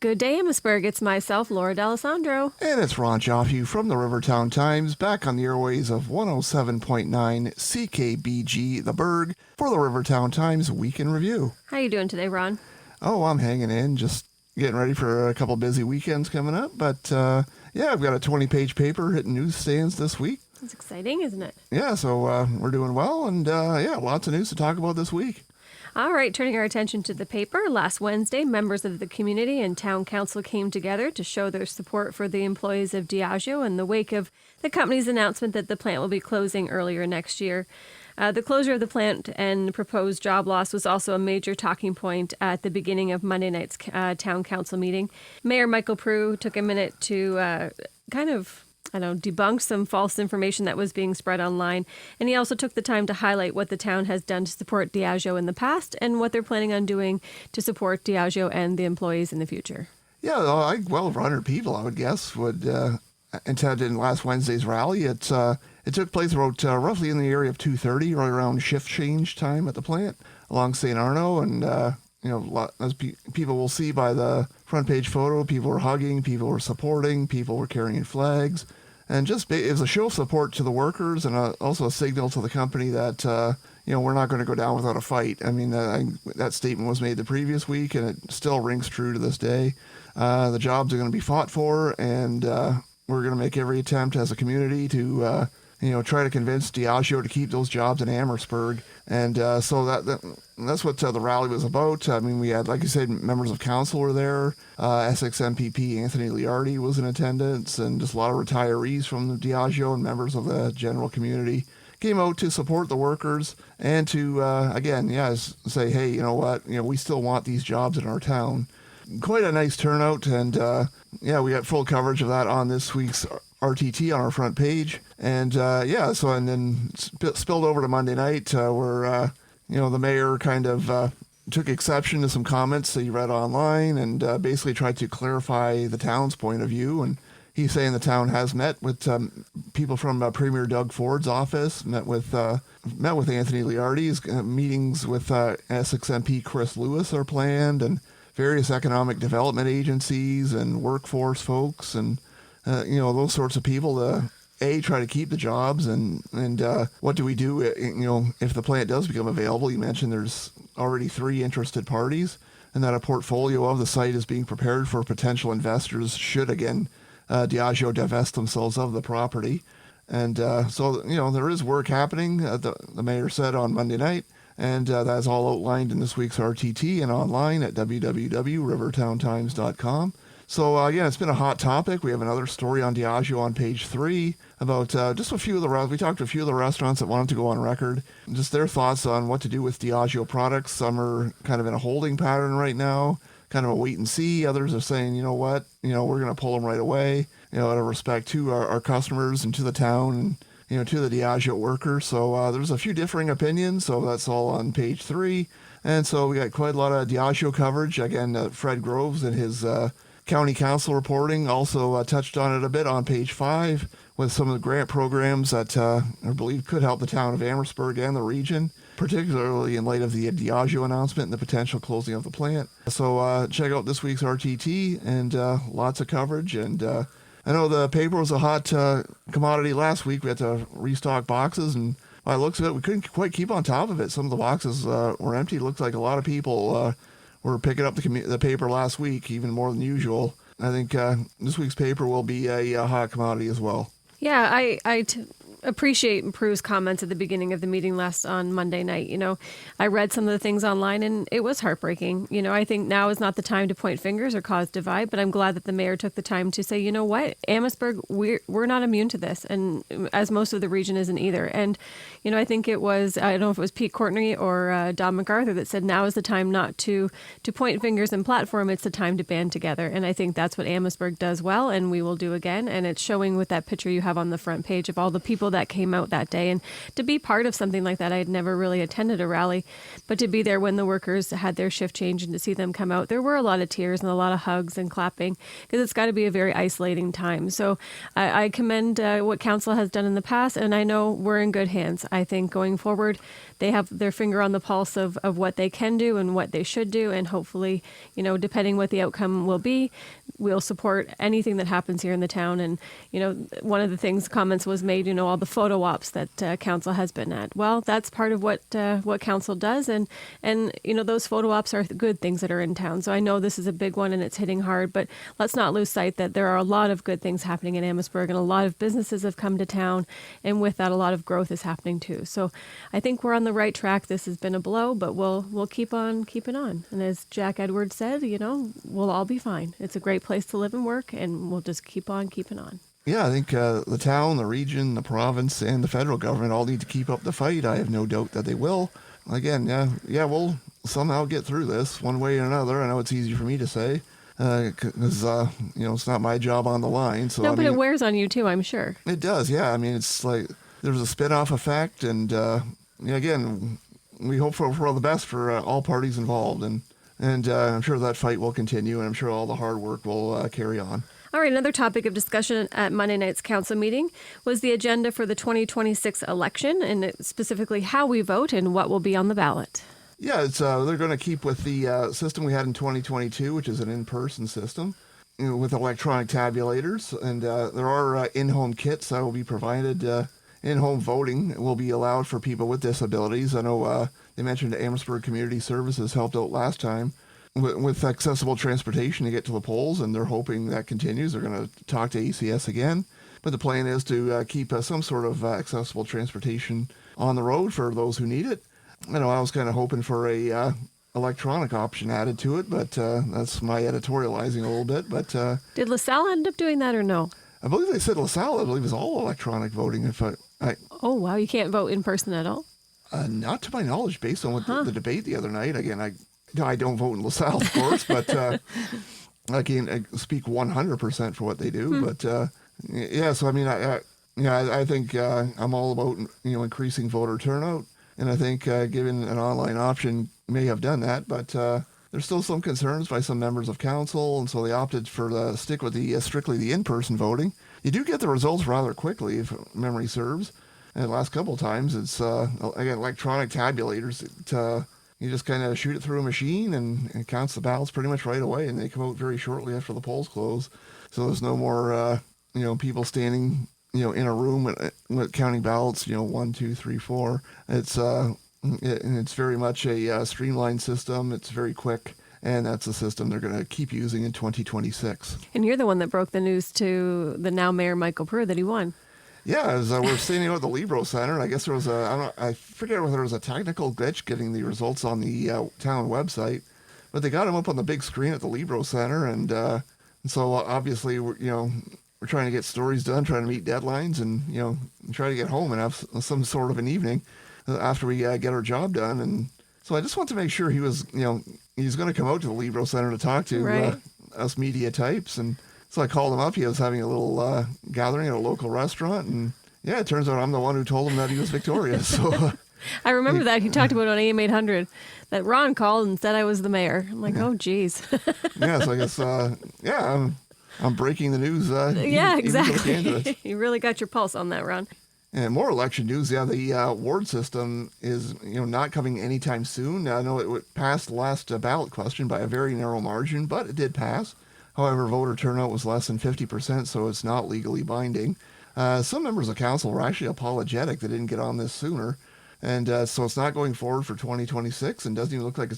Good day, Amherstburg. It's myself, Laura D'Alessandro. And it's Ron Giofu from the Rivertown Times, back on the airways of 107.9 CKBG, the Berg, for the Rivertown Times Week in Review. How you doing today, Ron? Oh, I'm hanging in, just getting ready for a couple busy weekends coming up. But, I've got a 20-page paper hitting newsstands this week. That's exciting, isn't it? Yeah, so we're doing well, and, lots of news to talk about this week. All right, turning our attention to the paper. Last Wednesday, members of the community and town council came together to show their support for the employees of Diageo in the wake of the company's announcement that the plant will be closing earlier next year. The closure of the plant and proposed job loss was also a major talking point at the beginning of Monday night's town council meeting. Mayor Michael Prue took a minute to debunk some false information that was being spread online. And he also took the time to highlight what the town has done to support Diageo in the past and what they're planning on doing to support Diageo and the employees in the future. Yeah, well over 100 people, I would guess, would attend in last Wednesday's rally. It took place about roughly in the area of 2:30, right around shift change time at the plant along St. Arno. And, as people will see by the front page photo, people were hugging, people were supporting, people were carrying flags. And it was a show of support to the workers and also a signal to the company that, we're not going to go down without a fight. I mean, that statement was made the previous week, and it still rings true to this day. The jobs are going to be fought for, and we're going to make every attempt as a community to, try to convince Diageo to keep those jobs in Amherstburg. And so that's what the rally was about. I mean, we had, like you said, members of council were there. Essex MPP Anthony Liardi was in attendance, and just a lot of retirees from the Diageo and members of the general community came out to support the workers and to, say, hey, you know what, we still want these jobs in our town. Quite a nice turnout, and we got full coverage of that on this week's RTT on our front page. And and then spilled over to Monday night where the mayor kind of took exception to some comments that he read online and basically tried to clarify the town's point of view. And he's saying the town has met with people from Premier Doug Ford's office, met with Anthony Liardi's. Meetings with Essex MP Chris Lewis are planned, and various economic development agencies and workforce folks and those sorts of people to try to keep the jobs and what do we do if the plant does become available. You mentioned there's already 3 interested parties, and that a portfolio of the site is being prepared for potential investors should again Diageo divest themselves of the property. And so there is work happening, the mayor said on Monday night, and that's all outlined in this week's RTT and online at www.rivertowntimes.com. So, it's been a hot topic. We have another story on Diageo on page 3 about just a few of we talked to a few of the restaurants that wanted to go on record, just their thoughts on what to do with Diageo products. Some are kind of in a holding pattern right now, kind of a wait and see. Others are saying, you know what, we're going to pull them right away, out of respect to our customers and to the town and, to the Diageo workers. So there's a few differing opinions, so that's all on page 3. And so we got quite a lot of Diageo coverage. Again, Fred Groves and his county council reporting also touched on it a bit on page 5 with some of the grant programs that I believe could help the town of Amherstburg and the region, particularly in light of the Diageo announcement and the potential closing of the plant. So check out this week's RTT and lots of coverage. And I know the paper was a hot commodity last week. We had to restock boxes, and by the looks of it, we couldn't quite keep on top of it. Some of the boxes were empty. It looked like a lot of people were picking up the paper last week, even more than usual. I think this week's paper will be a hot commodity as well. Yeah, I appreciate Prue's comments at the beginning of the meeting on Monday night. I read some of the things online, and it was heartbreaking. I think now is not the time to point fingers or cause divide, but I'm glad that the mayor took the time to say, you know what, Amherstburg, we're not immune to this, and as most of the region isn't either. And, I think it was, I don't know if it was Pete Courtney or Don MacArthur that said now is the time not to point fingers and platform, it's the time to band together. And I think that's what Amherstburg does well, and we will do again. And it's showing with that picture you have on the front page of all the people people that came out that day. And to be part of something like that, I had never really attended a rally, but to be there when the workers had their shift change and to see them come out, there were a lot of tears and a lot of hugs and clapping, because it's got to be a very isolating time. So I commend what council has done in the past, and I know we're in good hands. I think going forward, they have their finger on the pulse of what they can do and what they should do, and hopefully, depending what the outcome will be, we'll support anything that happens here in the town. And, one of the comments was made, all the photo ops that council has been at. Well, that's part of what council does. And those photo ops are good things that are in town. So I know this is a big one and it's hitting hard, but let's not lose sight that there are a lot of good things happening in Amherstburg, and a lot of businesses have come to town. And with that, a lot of growth is happening too. So I think we're on the right track. This has been a blow, but we'll keep on keeping on. And as Jack Edwards said, we'll all be fine. It's a great place to live and work, and we'll just keep on keeping on. Yeah, I think the town, the region, the province, and the federal government all need to keep up the fight. I have no doubt that they will. Again, we'll somehow get through this one way or another. I know it's easy for me to say because, it's not my job on the line. So, but it wears on you too, I'm sure. It does, yeah. I mean, it's like there's a spin-off effect, and again, we hope for the best for all parties involved, and I'm sure that fight will continue, and I'm sure all the hard work will carry on. All right, another topic of discussion at Monday night's council meeting was the agenda for the 2026 election, and specifically how we vote and what will be on the ballot. Yeah, they're going to keep with the system we had in 2022, which is an in-person system with electronic tabulators, and there are in-home kits that will be provided. In-home voting will be allowed for people with disabilities. I know they mentioned Amherstburg Community Services helped out last time with accessible transportation to get to the polls, and they're hoping that continues. They're going to talk to ACS again, but the plan is to keep some sort of accessible transportation on the road for those who need it. I was kind of hoping for a electronic option added to it, but that's my editorializing a little bit. But did LaSalle end up doing that or no? I believe they said LaSalle, I believe, is all electronic voting. Oh, wow. You can't vote in person at all? Not to my knowledge, based on what the debate the other night. Again, I don't vote in LaSalle, of course, but I can't speak 100% for what they do. But so I mean, I think I'm all about increasing voter turnout, and I think given an online option may have done that, but there's still some concerns by some members of council, and so they opted for stick with the strictly the in-person voting. You do get the results rather quickly, if memory serves. And the last couple of times, it's again electronic tabulators. You just kind of shoot it through a machine, and it counts the ballots pretty much right away, and they come out very shortly after the polls close. So there's no more people standing in a room with counting ballots. 1, 2, 3, 4. It's very much a streamlined system. It's very quick, and that's a system they're going to keep using in 2026. And you're the one that broke the news to the now Mayor Michael Pruitt that he won. Yeah, as we're standing out at the Libro Center, and I guess there was I forget whether there was a technical glitch getting the results on the town website, but they got them up on the big screen at the Libro Center, and so obviously we're trying to get stories done, trying to meet deadlines, and try to get home and have some sort of an evening after we get our job done. And so I just want to make sure he was he's going to come out to the Libro Center to talk to us media types. And so I called him up. He was having a little gathering at a local restaurant, and it turns out I'm the one who told him that he was victorious. So I remember that he talked about on AM 800 that Ron called and said I was the mayor. I'm like, oh geez. So I guess I'm breaking the news. Exactly. You really got your pulse on that, Ron. And more election news. The ward system is not coming anytime soon. I know it passed the last ballot question by a very narrow margin, but it did pass. However, voter turnout was less than 50%, so it's not legally binding. Some members of council were actually apologetic they didn't get on this sooner, and so it's not going forward for 2026, and doesn't even look like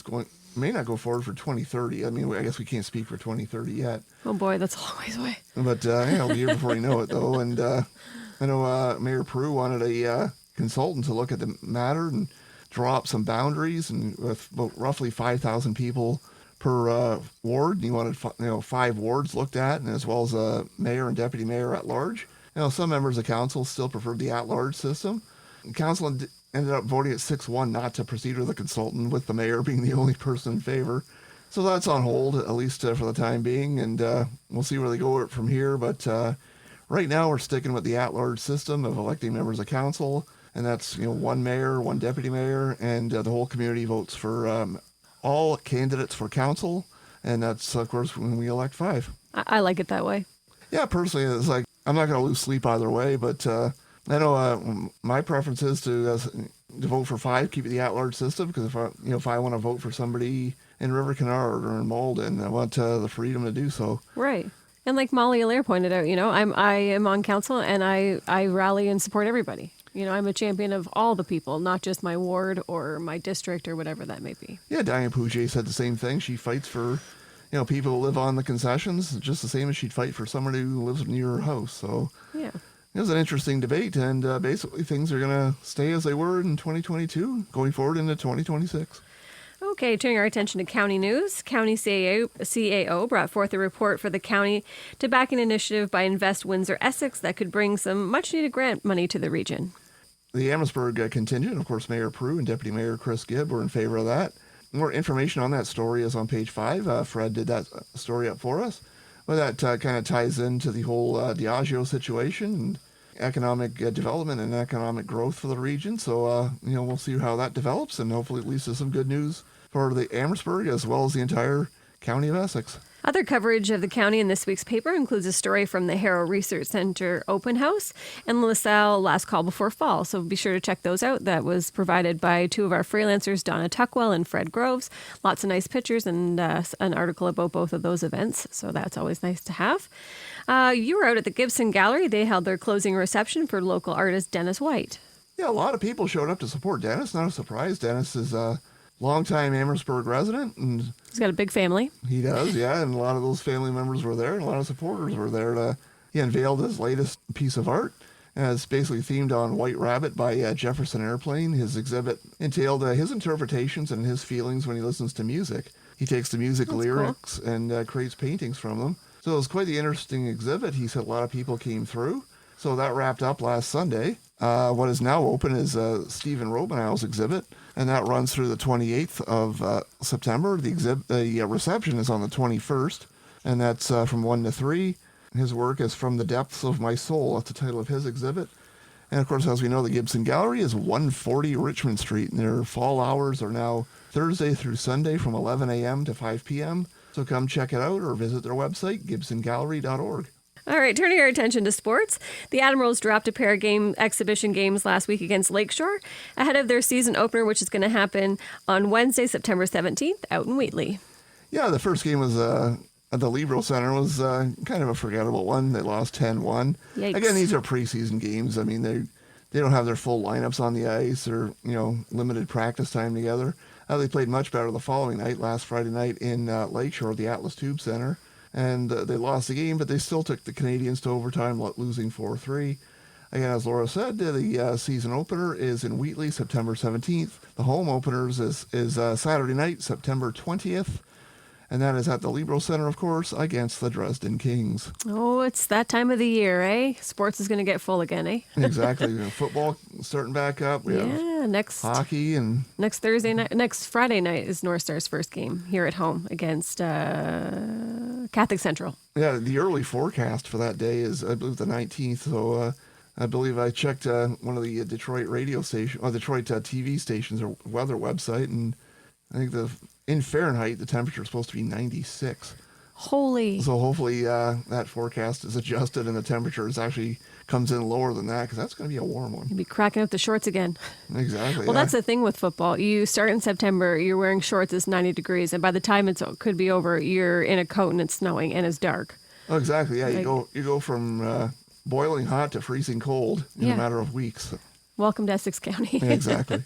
may not go forward for 2030. I mean, I guess we can't speak for 2030 yet. Oh boy, that's a long ways away. But it'll be here before you know it, though. And I know Mayor Pruitt wanted a consultant to look at the matter and draw up some boundaries, and with about roughly 5,000 people per ward. He wanted 5 wards looked at, and as well as a mayor and deputy mayor at large. Some members of council still preferred the at-large system. Council ended up voting at 6-1 not to proceed with the consultant, with the mayor being the only person in favor. So that's on hold, at least for the time being, and we'll see where they go from here. But Right now, we're sticking with the at-large system of electing members of council, and that's one mayor, one deputy mayor, and the whole community votes for all candidates for council, and that's of course when we elect 5. I like it that way. Yeah, personally, it's like I'm not going to lose sleep either way, but I know my preference is to vote for 5, keep it the at-large system, because if I want to vote for somebody in River Canard or in Malden, I want the freedom to do so. Right. And like Molly Allaire pointed out, I am on council and I rally and support everybody. I'm a champion of all the people, not just my ward or my district or whatever that may be. Yeah, Diane Pouget said the same thing. She fights for, people who live on the concessions, just the same as she'd fight for somebody who lives near her house. So yeah, it was an interesting debate, and basically things are going to stay as they were in 2022, going forward into 2026. Okay, turning our attention to county news. County CAO brought forth a report for the county to back an initiative by Invest Windsor-Essex that could bring some much-needed grant money to the region. The Amherstburg contingent, of course, Mayor Prue and Deputy Mayor Chris Gibb were in favor of that. More information on that story is on page 5. Fred did that story up for us. But that kind of ties into the whole Diageo situation and economic development and economic growth for the region. So, we'll see how that develops, and hopefully it leads to some good news for the Amherstburg as well as the entire county of Essex. Other coverage of the county in this week's paper includes a story from the Harrow Research Center Open House and LaSalle Last Call Before Fall. So be sure to check those out. That was provided by 2 of our freelancers, Donna Tuckwell and Fred Groves. Lots of nice pictures and an article about both of those events. So that's always nice to have. You were out at the Gibson Gallery. They held their closing reception for local artist Dennis White. Yeah, a lot of people showed up to support Dennis. Not a surprise. Dennis is a longtime Amherstburg resident, and he's got a big family. He does, yeah, and a lot of those family members were there, and a lot of supporters were there. He unveiled his latest piece of art, and it's basically themed on White Rabbit by Jefferson Airplane. His exhibit entailed his interpretations and his feelings when he listens to music. He takes the music lyrics and creates paintings from them. So it was quite the interesting exhibit. He said a lot of people came through. So that wrapped up last Sunday. What is now open is Stephen Robenau's exhibit, and that runs through the 28th of September. The reception is on the 21st, and that's from 1 to 3. His work is From the Depths of My Soul. That's the title of his exhibit. And, of course, as we know, the Gibson Gallery is 140 Richmond Street, and their fall hours are now Thursday through Sunday from 11 a.m. to 5 p.m. So come check it out or visit their website, gibsongallery.org. All right, turning our attention to sports. The Admirals dropped a pair of exhibition games last week against Lakeshore ahead of their season opener, which is going to happen on Wednesday, September 17th, out in Wheatley. Yeah, the first game was at the Libro Center. Was kind of a forgettable one. They lost 10-1. Yikes. Again, these are preseason games. I mean, they don't have their full lineups on the ice or, limited practice time together. They played much better the following night, last Friday night in Lakeshore, the Atlas Tube Center. And they lost the game, but they still took the Canadians to overtime, losing 4-3. Again, as Laura said, the season opener is in Wheatley, September 17th. The home openers is Saturday night, September 20th. And that is at the Libro Center, of course, against the Dresden Kings. Oh, it's that time of the year, eh? Sports is going to get full again, eh? Exactly. Football starting back up. We have next hockey and next Friday night is North Star's first game here at home against Catholic Central. Yeah, the early forecast for that day is, I believe, the 19th. So I believe I checked one of the Detroit radio station, or Detroit TV stations, or weather website, and I think in Fahrenheit the temperature is supposed to be 96. Holy! So hopefully that forecast is adjusted and the temperature actually comes in lower than that, because that's going to be a warm one. You'll be cracking out the shorts again. Exactly. Well, that's the thing with football. You start in September, you're wearing shorts, it's 90 degrees, and by the time it could be over, you're in a coat and it's snowing and it's dark. Oh, exactly. Yeah, you go from boiling hot to freezing cold in a matter of weeks. Welcome to Essex County. Exactly.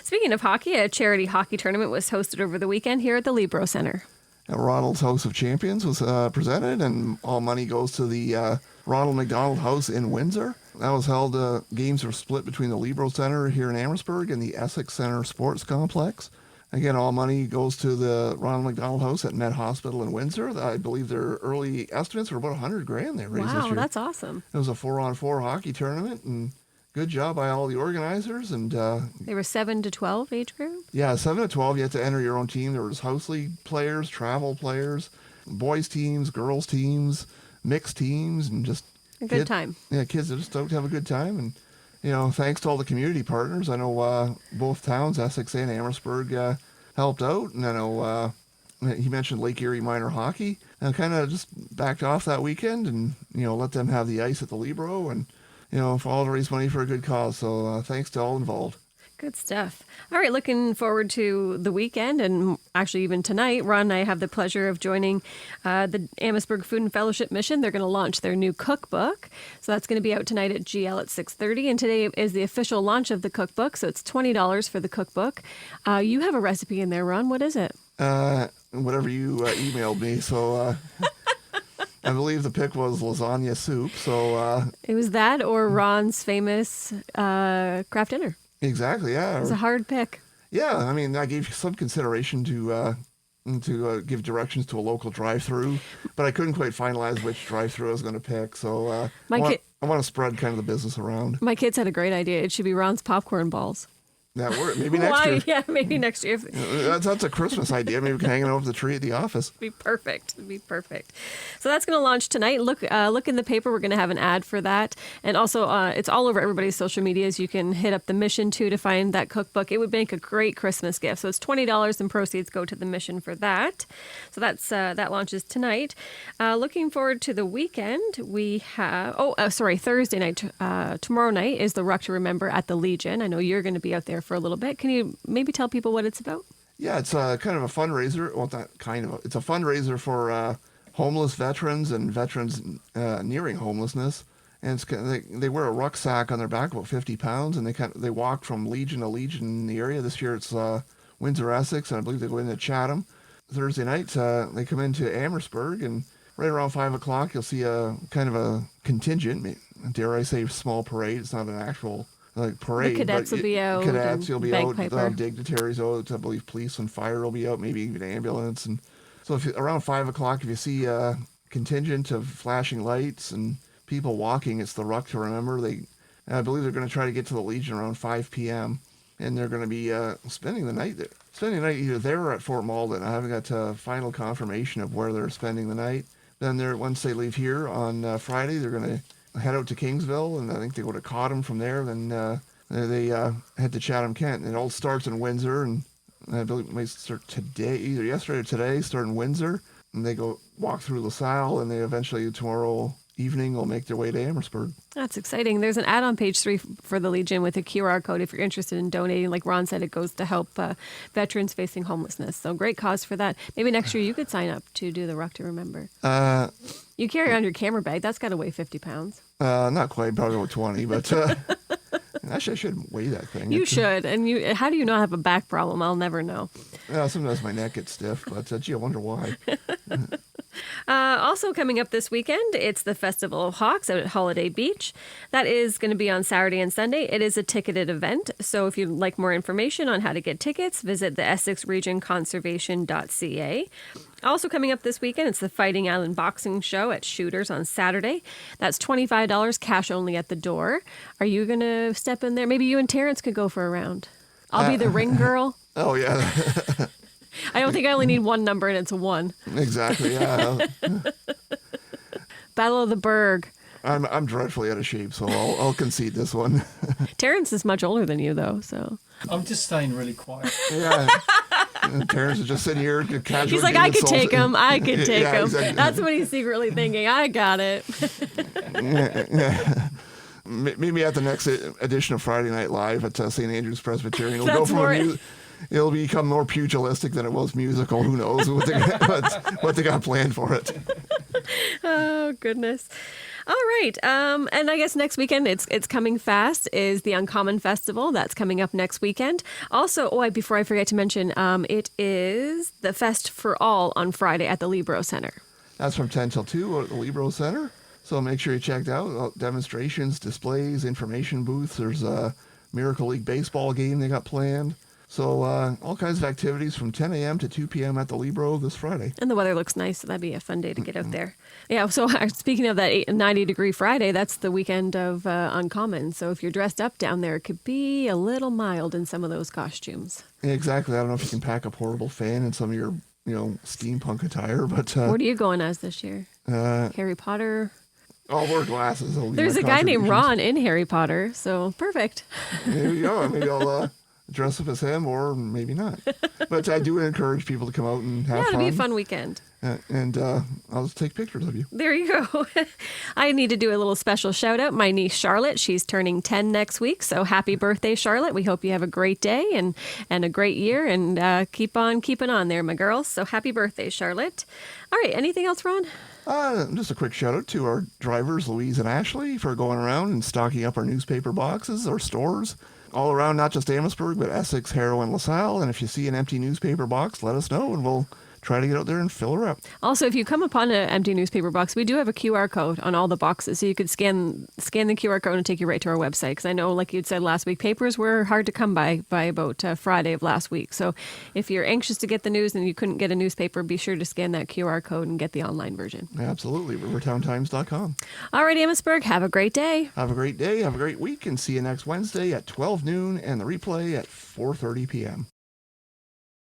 Speaking of hockey, a charity hockey tournament was hosted over the weekend here at the Libro Center. Ronald's House of Champions was presented, and all money goes to the Ronald McDonald House in Windsor. That was held, games were split between the Libro Center here in Amherstburg and the Essex Center Sports Complex. Again, all money goes to the Ronald McDonald House at Met Hospital in Windsor. I believe their early estimates were about $100,000 they raised this year. Wow, that's awesome. It was a 4-on-4 hockey tournament, and good job by all the organizers. And they were 7 to 12 age group? Yeah, 7 to 12. You had to enter your own team. There was house league players, travel players, boys teams, girls teams, mixed teams, and just A good time. Yeah, kids are just stoked to have a good time. And, you know, thanks to all the community partners. I know both towns, Essex and Amherstburg, helped out. And I know he mentioned Lake Erie Minor Hockey. And kind of just backed off that weekend and, you know, let them have the ice at the Libro and, you know, for all to raise money for a good cause. So thanks to all involved. Good stuff. All right, looking forward to the weekend, and actually even tonight, Ron and I have the pleasure of joining the Amherstburg Food and Fellowship Mission. They're going to launch their new cookbook, so that's going to be out tonight at GL at 6:30, and today is the official launch of the cookbook, so it's $20 for the cookbook. You have a recipe in there, Ron. What is it? Whatever you emailed me, so... I believe the pick was lasagna soup, so... It was that or Ron's famous craft dinner. Exactly, yeah. It was a hard pick. Yeah, I mean, I gave some consideration to give directions to a local drive-through, but I couldn't quite finalize which drive-through I was going to pick, so I want to spread kind of the business around. My kids had a great idea. It should be Ron's popcorn balls. That worked. Maybe next year. Yeah, maybe next year. That's a Christmas idea. Maybe we can hang it over the tree at the office. It'd be perfect. It'd be perfect. So that's going to launch tonight. Look in the paper. We're going to have an ad for that. And also, it's all over everybody's social medias. You can hit up the Mission, too, to find that cookbook. It would make a great Christmas gift. So it's $20 and proceeds go to the Mission for that. So that launches tonight. Looking forward to the weekend, we have... Thursday night. Tomorrow night is the Ruck to Remember at the Legion. I know you're going to be out there for a little bit. Can you maybe tell people what it's about? Yeah, it's kind of a fundraiser. Well, not kind of. It's a fundraiser for homeless veterans and veterans nearing homelessness. And it's they wear a rucksack on their back, about 50 pounds, and they walk from Legion to Legion in the area. This year it's Windsor, Essex, and I believe they go into Chatham. Thursday night they come into Amherstburg, and right around 5 o'clock you'll see a kind of a contingent, dare I say, small parade. It's not an actual parade. The cadets will be out. Cadets, you'll be out. Dignitaries out. I believe police and fire will be out. Maybe even ambulance. And so around 5 o'clock, if you see a contingent of flashing lights and people walking, it's the Ruck to Remember. I believe they're going to try to get to the Legion around 5 p.m. and they're going to be spending the night there. Spending the night either there or at Fort Malden. I haven't got final confirmation of where they're spending the night. Then once they leave here on Friday, they're going to head out to Kingsville, and I think they go to Cottam from there. Then they head to Chatham-Kent. And it all starts in Windsor, and I believe it might start today, either yesterday or today, start in Windsor. And they go walk through LaSalle, and they eventually tomorrow evening will make their way to Amherstburg. That's exciting. There's an ad on page 3 for the Legion with a QR code if you're interested in donating. Like Ron said, it goes to help veterans facing homelessness. So great cause for that. Maybe next year you could sign up to do the Ruck to Remember. You carry on your camera bag. That's got to weigh 50 pounds. Not quite, probably over 20, but actually I should weigh that thing. You should. And how do you not have a back problem? I'll never know. Sometimes my neck gets stiff, but gee, I wonder why. Also coming up this weekend, it's the Festival of Hawks out at Holiday Beach. That is going to be on Saturday and Sunday. It is a ticketed event, so if you'd like more information on how to get tickets, visit the EssexRegionConservation.ca. Also coming up this weekend, it's the Fighting Island Boxing Show at Shooters on Saturday. That's $25, cash only at the door. Are you going to step in there? Maybe you and Terrence could go for a round. I'll be the ring girl. Oh, yeah. I don't think I only need one number, and it's a 1. Exactly, yeah. Battle of the Berg. I'm dreadfully out of shape, so I'll concede this one. Terrence is much older than you, though, so. I'm just staying really quiet. Yeah. Terrence is just sitting here casually. He's like, I could take him. I could take him. Exactly. That's what he's secretly thinking. I got it. Yeah. Maybe at the next edition of Friday Night Live at St. Andrew's Presbyterian, it'll become more pugilistic than it was musical. Who knows what they got planned for it. Oh, goodness. All right. And I guess next weekend, it's coming fast, is the Uncommon Festival. That's coming up next weekend. Also, before I forget to mention, it is the Fest for All on Friday at the Libro Center. That's from 10 till 2 at the Libro Center. So make sure you check out demonstrations, displays, information booths. There's a Miracle League baseball game they got planned. So all kinds of activities from 10 a.m. to 2 p.m. at the Libro this Friday. And the weather looks nice, so that'd be a fun day to get out there. Yeah, so speaking of that 90-degree Friday, that's the weekend of Uncommon. So if you're dressed up down there, it could be a little mild in some of those costumes. Yeah, exactly. I don't know if you can pack a portable fan in some of your, steampunk attire, but... what are you going as this year? Harry Potter... I'll wear glasses. There's a guy named Ron in Harry Potter, so perfect. There you go. Maybe I'll dress up as him, or maybe not. But I do encourage people to come out and have fun. It'll be a fun weekend. And I'll just take pictures of you. There you go. I need to do a little special shout out. My niece Charlotte, she's turning 10 next week. So happy birthday, Charlotte. We hope you have a great day and a great year, and keep on keeping on there, my girls. So happy birthday, Charlotte. All right. Anything else, Ron? Just a quick shout out to our drivers, Louise and Ashley, for going around and stocking up our newspaper boxes, our stores, all around, not just Amherstburg, but Essex, Harrow, and LaSalle. And if you see an empty newspaper box, let us know, and we'll try to get out there and fill her up. Also, if you come upon an empty newspaper box, we do have a QR code on all the boxes, so you could scan the QR code and take you right to our website. Because I know, like you'd said last week, papers were hard to come by about Friday of last week. So if you're anxious to get the news and you couldn't get a newspaper, be sure to scan that QR code and get the online version. Absolutely. rivertowntimes.com. All right, Amherstburg, have a great day. Have a great day. Have a great week, and see you next Wednesday at 12 noon and the replay at 4:30 p.m.